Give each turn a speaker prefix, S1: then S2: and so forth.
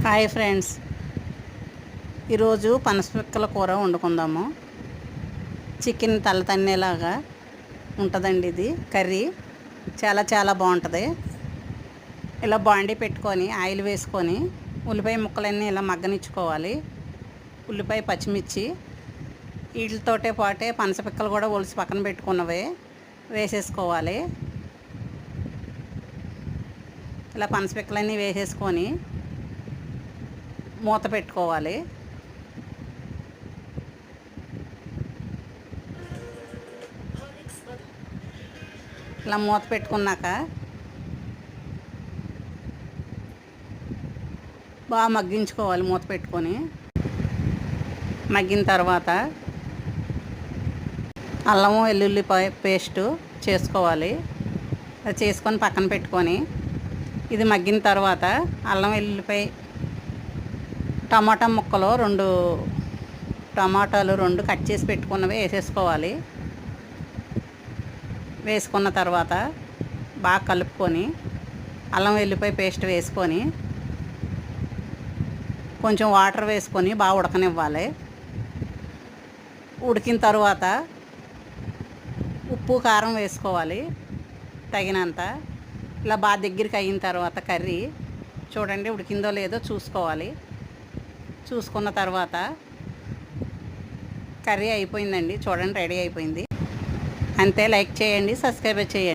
S1: Hi friends, ఈరోజు పనసపిక్కల కూర వండుకుందాము. Chicken తన్నేలాగా ఉంటుందండి ఇది కర్రీ. చాలా చాలా బాగుంటుంది. ఇలా బాండీ పెట్టుకొని ఆయిల్ వేసుకొని ఉల్లిపాయ ముక్కలన్నీ ఇలా మగ్గనిచ్చుకోవాలి. ఉల్లిపాయ పచ్చిమిర్చి వీటితోటే పాటే పనసపిక్కలు కూడా ఒలిసి పక్కన పెట్టుకున్నవే వేసేసుకోవాలి. ఇలా పనసపిక్కలన్నీ వేసేసుకొని మూత పెట్టుకోవాలి. ఇలా మూత పెట్టుకున్నాక బాగా మగ్గించుకోవాలి. మూత పెట్టుకొని మగ్గిన తర్వాత అల్లము వెల్లుల్లిపాయ పేస్టు చేసుకోవాలి. అది చేసుకొని పక్కన పెట్టుకొని ఇది మగ్గిన తర్వాత అల్లం వెల్లుల్లిపాయ టమాటా ముక్కలు 2 టమాటాలు 2 కట్ చేసి పెట్టుకున్నవి వేసేసుకోవాలి. వేసుకున్న తర్వాత బాగా కలుపుకొని అల్లం వెల్లుల్లిపాయ పేస్ట్ వేసుకొని కొంచెం వాటర్ వేసుకొని బాగా ఉడకనివ్వాలి. ఉడికిన తర్వాత ఉప్పు కారం వేసుకోవాలి తగినంత. ఇలా బాగా దగ్గరికి అయిన తర్వాత కర్రీ చూడండి ఉడికిందో లేదో చూసుకోవాలి. చూసుకున్న తర్వాత కర్రీ అయిపోయిందండి. చూడండి రెడీ అయిపోయింది. అంతే. లైక్ చేయండి, సబ్స్క్రైబ్ చేయండి.